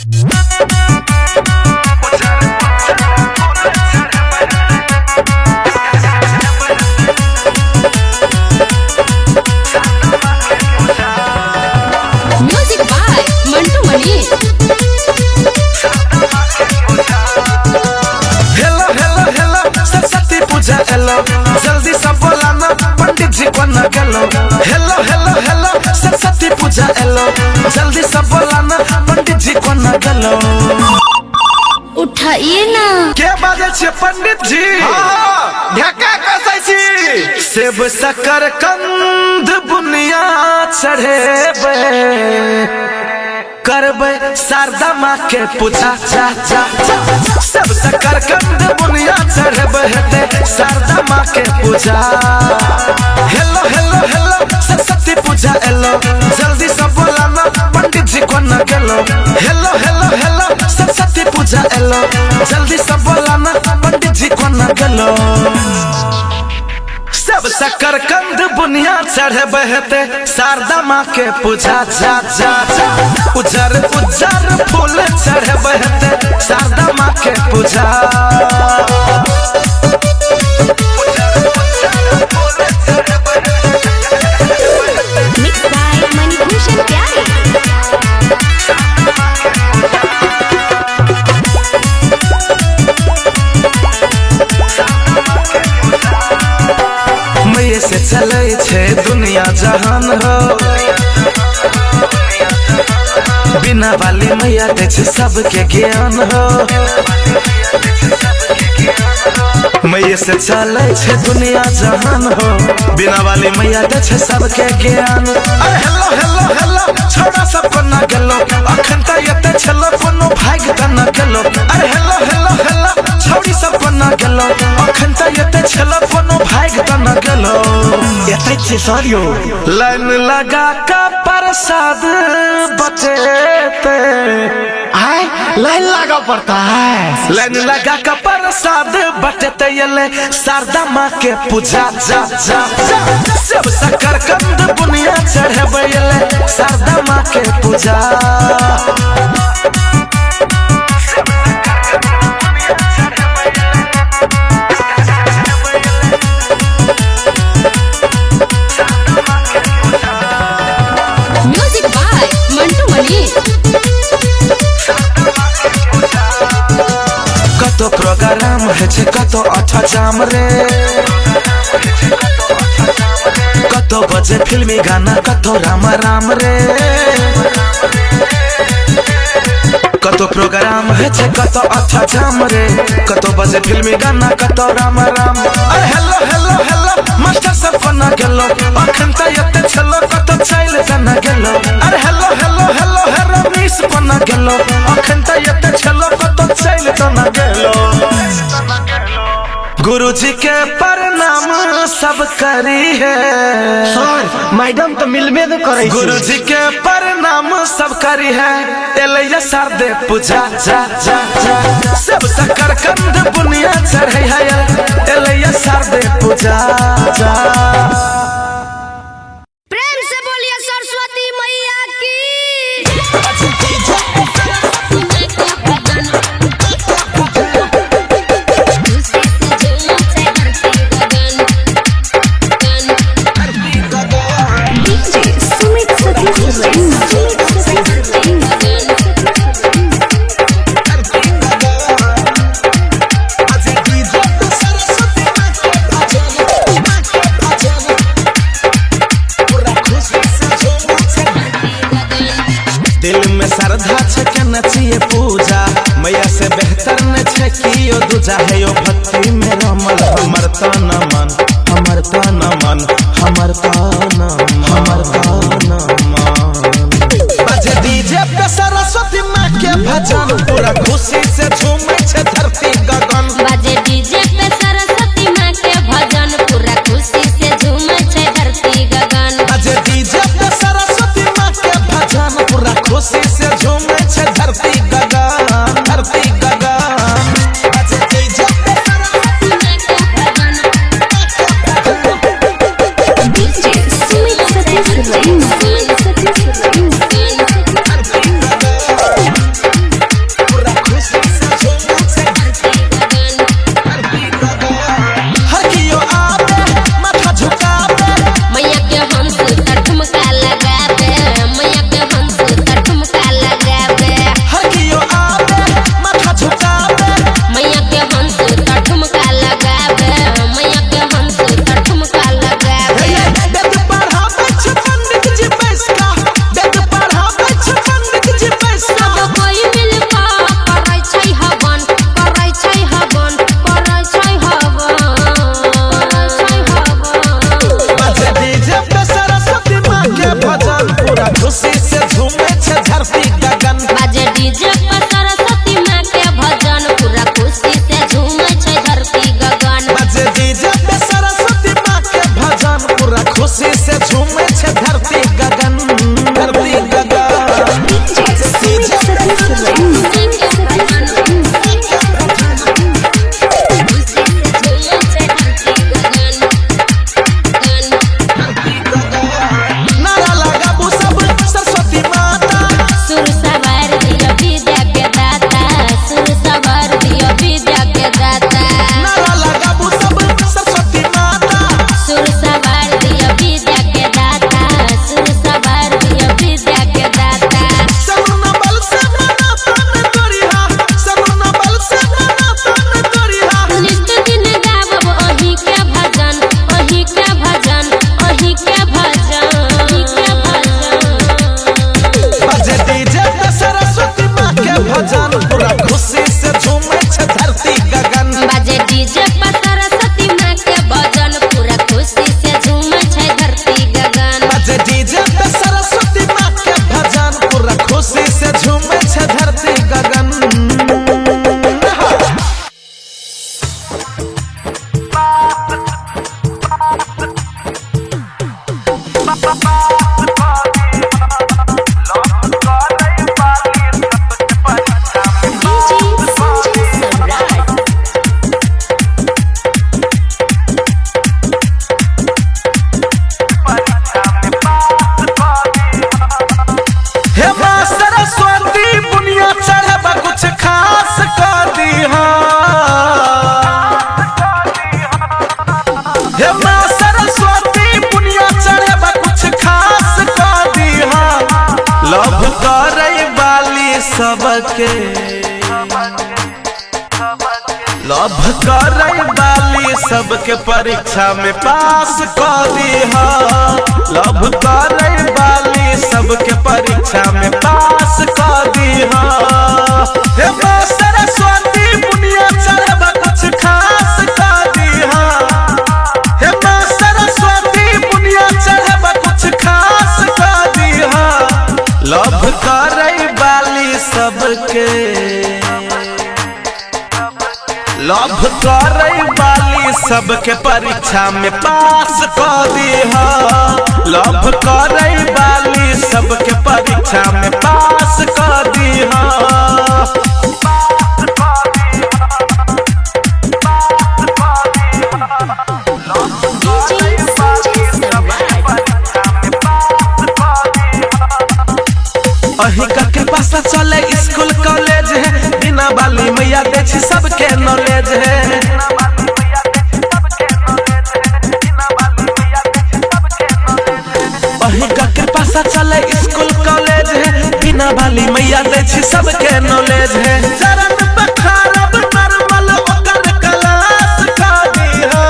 Music by Mantu Mani. Hello hello hello Saraswati Puja hello जल्दी सब बोला ना पंडित जी को न गेलो। Hello hello hello Saraswati Puja hello जल्दी सब बोला ना पंडित जी को न गेलो। उठाइए ना के बाजे छे पंडित जी? ढका कसै छी सेब शक्कर कंद बुनिया चढ़ेबे करबे शारदा माँ के पूजा जा जा जा। सेब शक्कर कंद बुनिया चढ़ेबे हेते शारदा माँ के पूजा। Hello hello hello Saraswati Puja hello जल्दी सब बोला ना पंडित जी को न गेलो। Hello hello hello Saraswati Puja hello जल्दी सब बोला ना पंडित जी को न गेलो। सब शक्कर कंद बुनिया चढ़े बहते शारदा माँ के पूजा जा जा जा। उजर उजर फूल चढ़े बहते शारदा माँ के पूजा। मिक्स बाय मणिभूषण प्यारे। मैये से चले छे दुनिया जहान हो बिना वाली मैया दे छे सबके ज्ञान हो। मैये से चले छे दुनिया जहान हो बिना वाली मैया दे छे सबके ज्ञान। अरे हेलो हेलो हेलो छोड़ा सब को न गेलो अखन त एते छलो कोनो भाग त न गेलो। अरे हेलो हेलो हेलो छोड़ी सब को न गेलो अखन त एते छलो कोनो भाग त न गेलो। एते छे सरियो लाइन लगा का प्रसाद बचेते। आय लाइन लगा पड़ता है। लाइन लगा का प्रसाद बचते ये शारदा माँ के पूजा जा जा जा। सब शक्कर कंद बुनिया चढ़े ये शारदा माँ के पूजा। म्यूजिक बाय मंटू मनी। कतो प्रोग्राम है छे कतो अच्छा जाम रे कतो बजे फिल्मी गाना कतो राम राम रे। कतो प्रोग्राम है छे कतो अच्छा जाम रे कतो बजे फिल्मी गाना कतो राम राम। अरे हेलो हेलो हेलो मास्टर सब को न गेलो अखन त एते छलो कतो चैल त न गेलो। अरे hello hello hello hello miss को न गेलो अखन त एते छलो कतो चैल त न गेलो। गुरुजी के प्रणाम सब करी है सर मैडम तो मिलबे न करे। गुरुजी के प्रणाम सब करी है एलैया शारदे पूजा जा जा जा। सब शक्कर कंद बुनिया चढ़े है एलैया शारदे पूजा जा। प्रेम से बोलिए सरस्वती मैया की। दिल में श्रद्धा छे के नचिए पूजा मैया से बेहतर न छे कियो दूजा है यो भक्ति में रमल हमर तन मन हमर तन मन हमर तन हमर तन मन। बजे डीजे पे सरस्वती माँ के भजन पूरा खुशी से झूमे छे धरती गगन। बजे डीजे पे सरस्वती माँ के भजन पूरा खुशी से झूमे छे धरती गगन। बजे डीजे पे सरस्वती माँ के भजन पूरा खुशी से झूमे छे धरती गगन धरती गगन। बजे डीजे पे सरस्वती माँ के भजन। डीजे सुमित सतीश नारा लगाबू सब सरस्वती माता सुर सवार दियो विद्या के दाता सुर सवार दियो विद्या के दाता नारा लगाबू सब सरस्वती माता सुर सवार दियो विद्या के दाता सुर सवार दियो विद्या के दाता समुना बल से मना तन करिहा समुना बल से मना तन करिहा नित्य दिन गावब ओही के भजन ओही के भजन ओही के भजन ओही के भजन बजे डीजे पे सरस्वती माँ के भजन पूरा खुशी से झूमे छे धरती गगन बाजे डीजे पर सरस्वती माँ के भजन पूरा खुशी से झूमे छै धरती गगन बजे डीजे पे सरस्वती माँ के भजन पूरा खुशी से झूमे छे धरती गगन हे माँ सरस्वती बुनिया चढ़बा कुछ खास कर दीहा हे माँ सरस्वती बुनिया चढ़बा कुछ खास कर दीहा लव करे वाली सबके लव करे वाली सबके परीक्षा में पास कर दीहा लव करे वाली सबके परीक्षा में पास कर दीहा हे माँ सरस्वती बुनिया चढ़बा कुछ खास कर दीहा हे माँ सरस्वती बुनिया चढ़बा कुछ खास कर दीहा लव करे वाली सबके लव करे वाली सबके परीक्षा में पास कर दीहा लव करे वाली सबके परीक्षा में पास कर दीहा अही का कृपा से चले स्कूल कॉलेज है बिना वाली मैया दे छी सबके नॉलेज है अही का कृपा से चले स्कूल कॉलेज है बिना वाली मैया दे छी सबके नॉलेज है चरण पखारब नरमल ओकर क्लास कर दीहा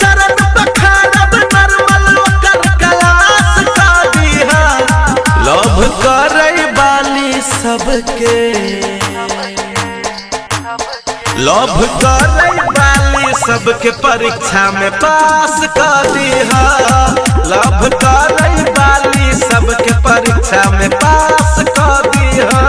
चरण पखारब नरमल ओकर क्लास कर दीहा लव करे वाली सबके लव करे वाली सबके परीक्षा में पास कर दीहा लव करे वाली सबके परीक्षा में पास कर दीहा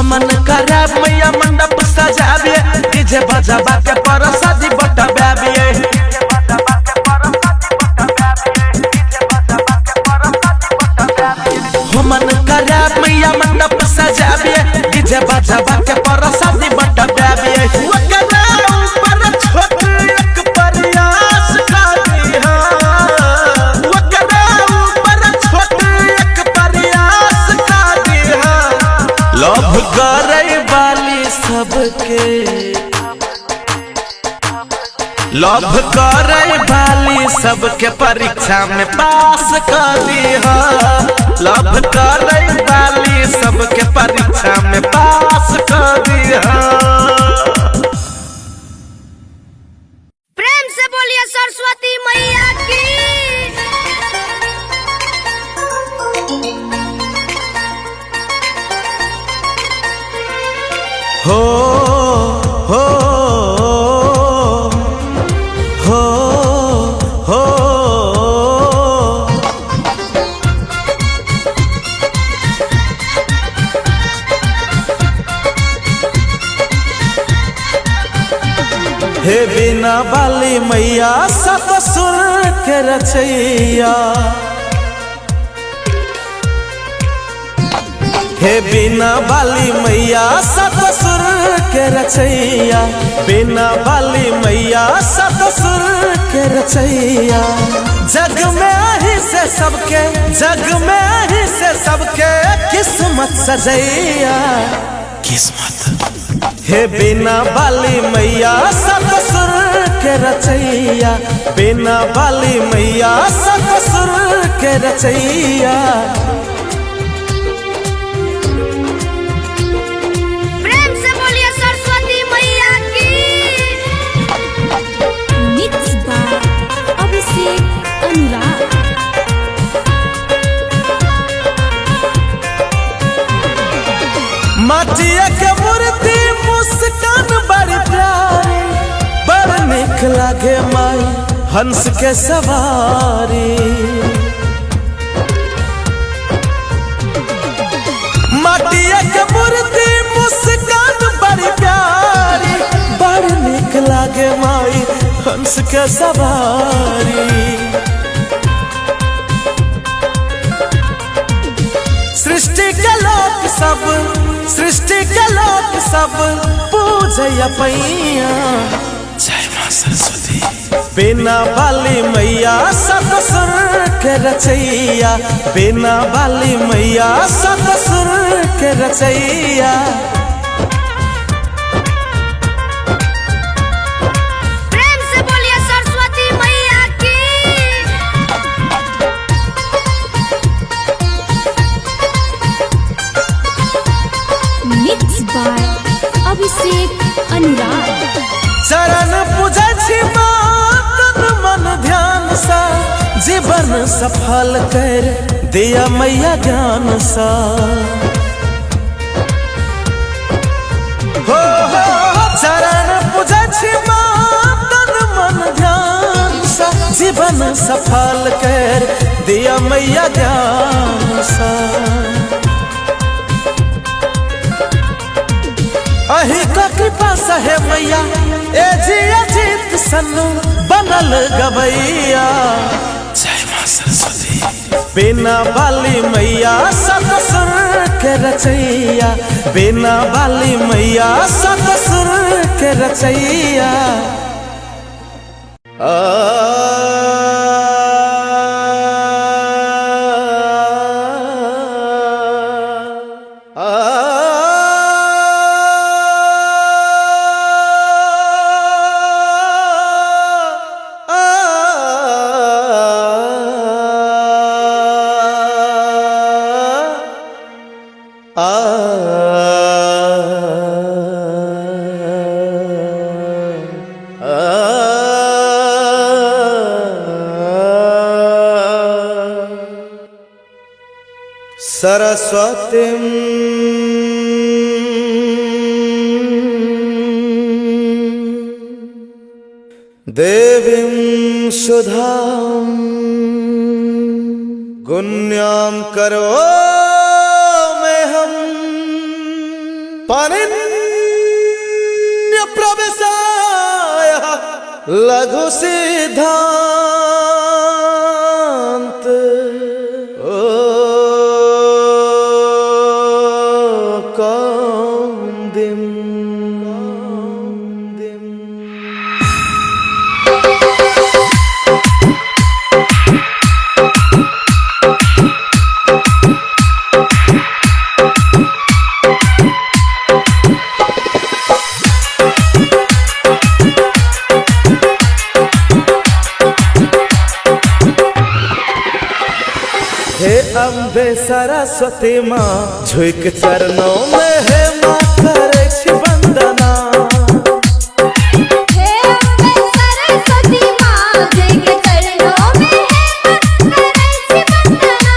मन कराब मैया मंडप सजाबिए डीजे बजाबा के परसादी बटबाबिए मन कराब मैया मंडप सजाबिए डीजे बजाबा के परसादी बटबाबिए वकरा ऊपर छोट एक प्रयास कर दीहा वकरा ऊपर छोट एक प्रयास कर दीहा लव करे वाली सबके लव करे वाली सबके परीक्षा में पास कर दीहा लव करे वाली सबके परीक्षा में पास कर दीहा प्रेम से बोलिए सरस्वती मैया की हो हो हो हो हे बिना वाली मैया सत सुर के रचैया, हे बिना वाली मैया सत सुर के रचैया, बिना वाली मैया सत सुर के रचैया। जग में ही से सबके, जग में ही से सबके किस्मत सजैया, किस्मत। हे बिना वाली मैया सत सुर के रचैया, बिना वाली मैया सत सुर के रचैया। प्रेम से बोलिए सरस्वती मैया की। Mix by Abhishek Anurag. माटिया के मूर्ति मुस्कान बड़ी प्यारी, बड़ निक लागे माई हंस के सवारी। माटिया के मूर्ति मुस्कान बड़ी प्यारी, बड़ निक लागे माई हंस के सवारी। सृष्टि के लोक सब, सृष्टि के लोक सब पूजया पैया। जय मां सरस्वती। बिना वाली मैया सत सुर के रचैया, बिना वाली मैया सत सुर के रचैया। प्रेम से बोलिए सरस्वती मैया की। Mix by Abhishek Anurag. चरण पूजै छी मां तन मन ध्यान सा, जीवन सफल कर दिया मैया ज्ञान सा। हो चरण पूजै छी मां तन मन ध्यान सा, जीवन सफल कर दिया मैया ज्ञान सा। अही का कृपा सहे मैया ए जी अजीत सन्नु बनल गवैया। जय मां सरस्वती। बिना वाली मैया सत सुर के रचैया, बिना वाली मैया सत सुर के रचैया। सरस्वतीं देवीं सुधां गुण्यां करोम्यहं पाणिन्य प्रवेशाय लघु सिद्धांत। हे अम्बे सरस्वती माँ झुक चरणों में है माँ करे छी वंदना। हे अम्बे सरस्वती माँ झुक चरणों में है माँ करे छी वंदना।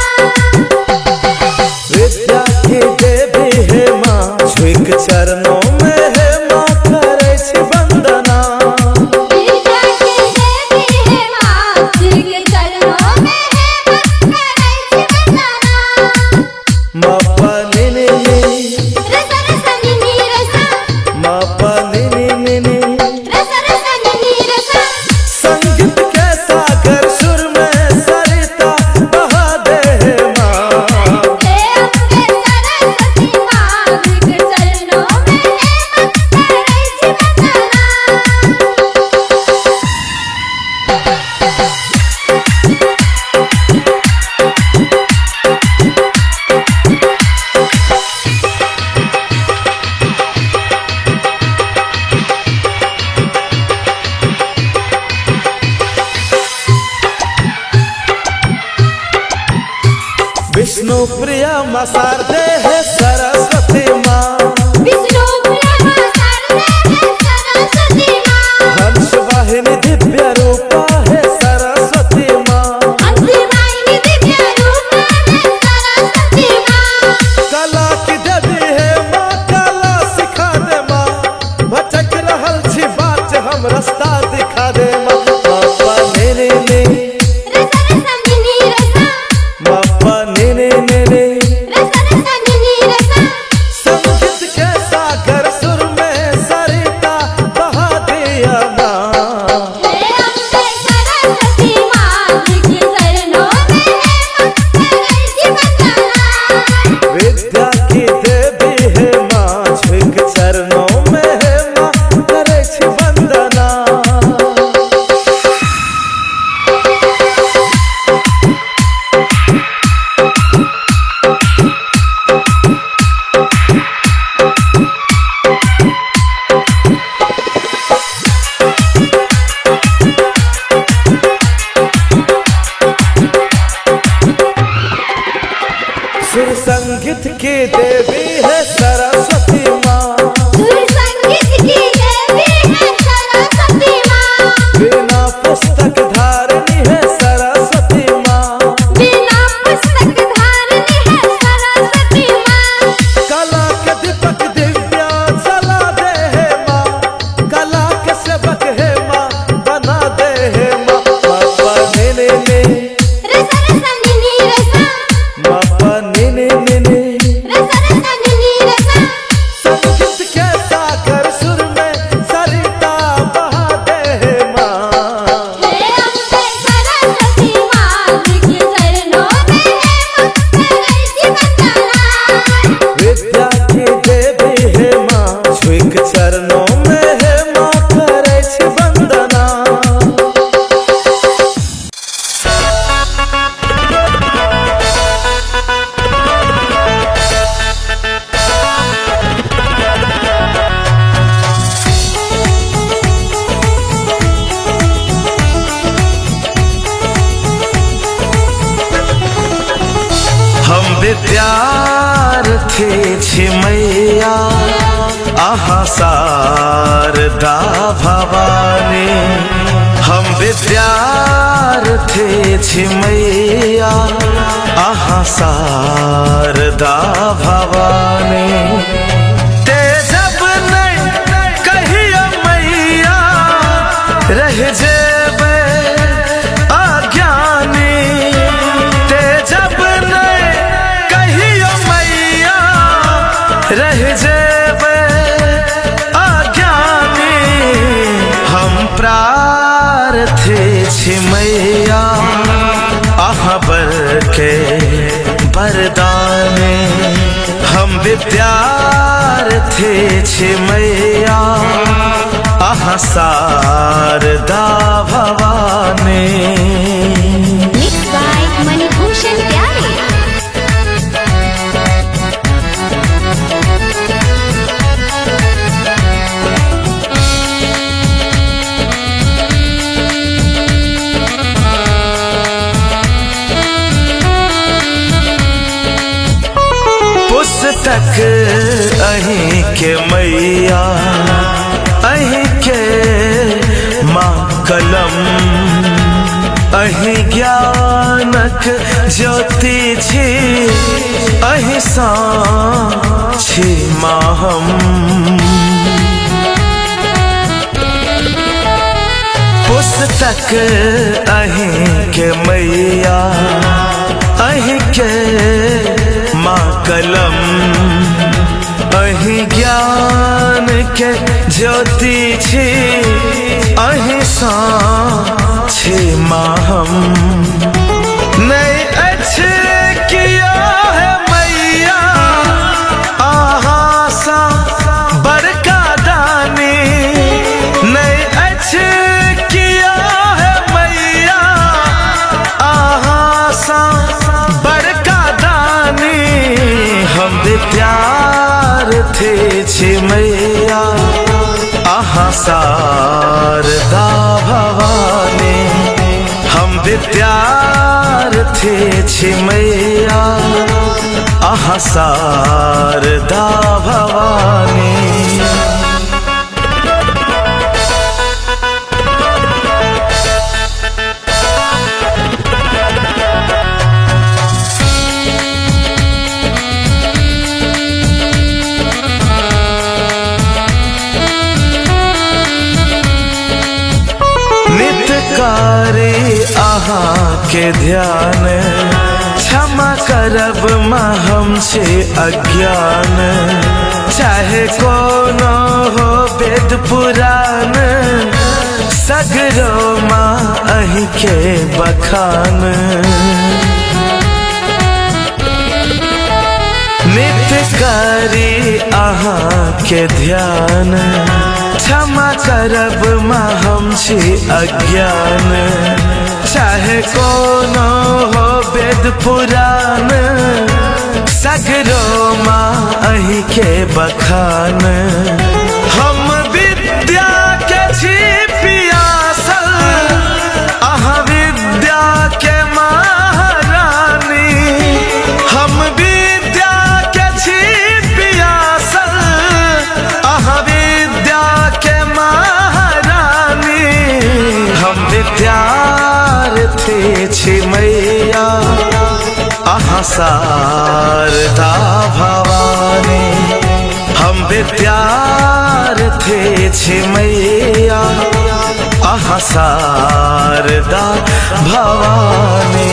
विद्या की देवी है माँ झुक चरणों में है माँ करे छी वंदना। विद्या की देवी है माँ झुक चरणों में है माँ करे छी वंदना। मपनिनी रसा विष्णु प्रिया माँ शारदे है सरस्वती माँ, विष्णु प्रिया माँ शारदे है सरस्वती माँ, हंस वाहिनी दिव्य रूपा है सरस्वती माँ, हंस वाहिनी दिव्य रूपा है सरस्वती माँ, कला की देवी है माँ, कला सिखा दे माँ, भटक रहल छी बात हम रास्ता दिखा दे माँ। पापा ने रसा रसा नी रसा, पापा ने रसा रसा नी रसा, संगीत के सागर सुर में सरिता बहा दिया माँ। हे अम्बे सरस्वती माँ, जिनके चरणों में है माँ करे जीवन दान। विद्या की देवी है माँ, झुक चरणों में है माँ, करे छी वंदना। सुर संगीत की देवी है सरस्वती माँ, सुर संगीत की देवी है सरस्वती माँ, बिना पुस्तक धारनी है सरस्वती माँ, बिना पुस्तक धारनी है सरस्वती माँ, कला के दीपक दिव्या जला दे है माँ, कला के सेवक है माँ, बना दे है माँ। पापा ने रसा रसा नी रसा, पापा ने रसा रसा नी रसा, संगीत के सागर सुर में सरिता बहा दे है माँ। हे अम्बे सरस्वती माँ, जिनके चरणों में है माँ करे जीवन दान। विद्या की देवी है माँ, झुक चरणों में है माँ, करे छी वंदना। हम विद्यार्थी छी मैया, आहा शारदा भवानी। हम विद्यार्थी छी मैया, आहा शारदा भवानी। ते जब नहीं कहियो मैया, रह जेबे अज्ञानी। ते जब नहीं कहियो मैया, रह जेबे अज्ञानी। हम प्रार्थी छी मैया, अहबर के वरदानी। हम विद्यार्थी छी मैया, आहा शारदा भवानी। मिक्स बाय मणिभूषण प्यारे। पुस्तक अहीं के मैया, अहीं के माँ कलम। अहीं ज्ञानक ज्योति छी, अहीं साक्षी माँ हम। पुस्तक अहीं के मैया, अहीं के माँ कलम। अहीं ज्ञान के ज्योति छी, अहीं साक्षी माँ हम। नहीं अच्छे किया है मैया, आहा सा बड़का दानी। नहीं अच्छे किया है मैया, आहा सा बड़का दानी। हम विद्यार्थी छी मैया, आहा शारदा भवानी। हम विद्यार्थी थे छी मैया आहा शारदा भवानी। नितकारी अहाँ के ध्यान क्षमा करब महम छे अज्ञान। चाहे कोनो हो वेद पुराण सगरो माँ अहि के बखान। नितकारी अहाँ के ध्यान क्षमा करब महम छी अज्ञान। चाहे कोनो हो वेद पुराण सगरो माँ अहि के बखान। हम विद्या के छी पियासल अहाँ विद्या के महारानी। हम विद्या के छी पियासल अहाँ विद्या के महारानी। हम विद्यार्थी छी मैया आहा शारदा भवानी। हम विद्यार्थी छी मैया आहा शारदा भवानी।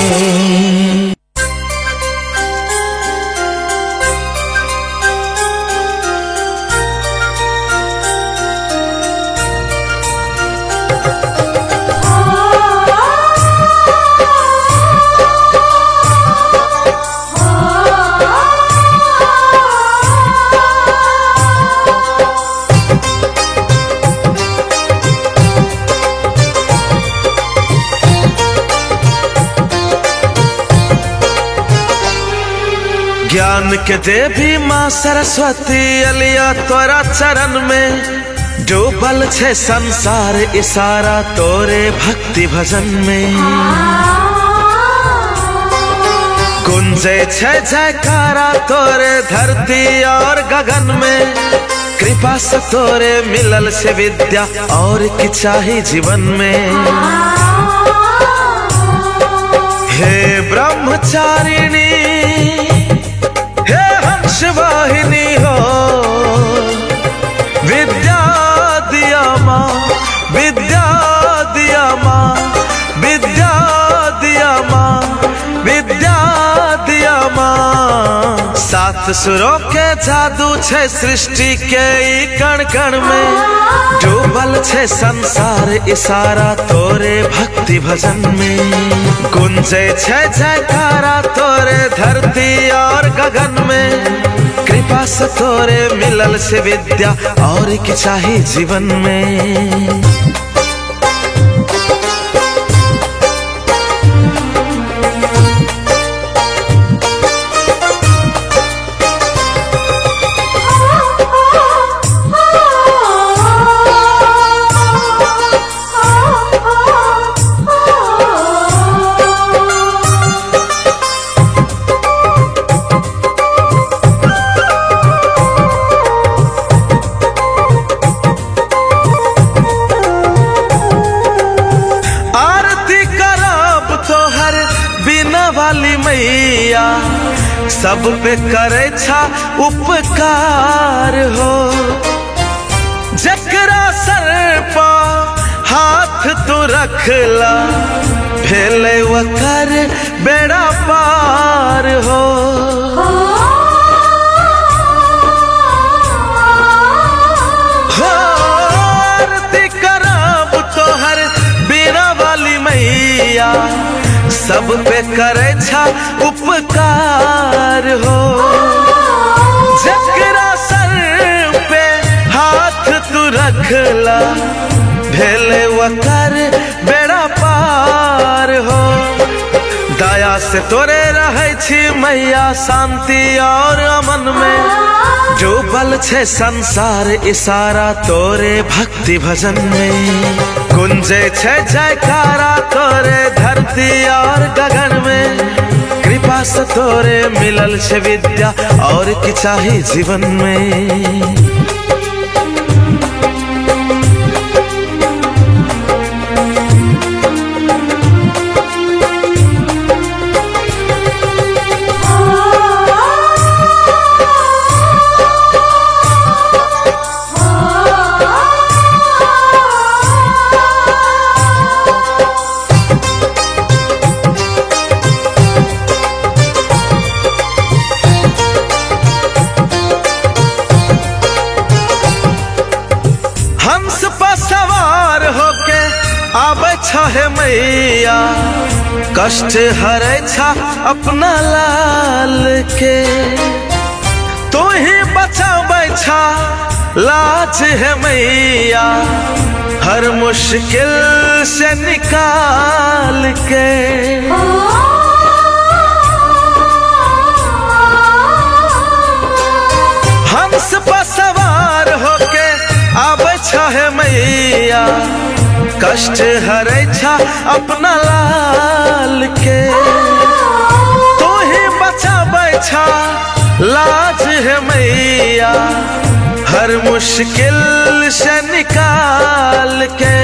ज्ञान के देवी माँ सरस्वती अलिया तोरा चरण में डूबल छे संसार इशारा तोरे भक्ति भजन में। गुंजे छे जयकारा तोरे धरती और गगन में। कृपा से तोरे मिलल से विद्या और की चाही जीवन में। हे ब्रह्मचारिणी हे हंसवाहिनी हो विद्या दिया माँ विद्या दिया माँ विद्या दिया माँ विद्या दिया माँ। सात सुरों के जादू छे सृष्टि के ई कण कण में। डूबल छे संसार इशारा तोरे भक्ति भजन में। गुंजे छे जयकारा तोरे धरती और गगन में। कृपा से तोरे मिलल से विद्या और की चाही जीवन में। सब पे करे छा उपकार हो। जकरा सर पा हाथ तू रखला भेले वकर बेड़ा पार हो। आरती करब तोहर बीना वाली मैया सब पे करे छा उपकार हो। जकरा सर पे हाथ तू रखला भेले वकर बेड़ा पार हो। दया से तोरे रहे छी मैया शांति और अमन में। डूबल छे संसार इशारा तोरे भक्ति भजन में, गुंजे छे जयकारा तोरे धरती और गगन में। कृपा से तोरे मिलल छे विद्या और की चाही जीवन में। हंस पर सवार होके आवे छे मैया, कष्ट हरे छा अपना लाल के। तू ही बचावे छा लाज है मैया, हर मुश्किल से निकाल के। हंस पर सवार होके आवे छे मैया, कष्ट हरे छा अपना लाल के। तू ही बचावे छा लाज है मैया, हर मुश्किल से निकाल के।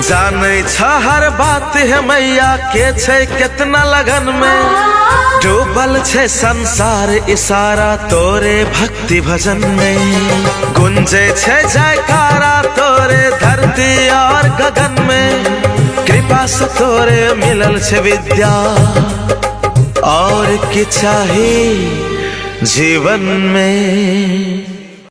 जाने छा हर बात है मैया के छे कितना लगन में। डूबल छे संसार इशारा तोरे भक्ति भजन में, गुंजे छे जयकारा तोरे धरती और गगन में। कृपा से तोरे मिलल छे विद्या और की चाही जीवन में।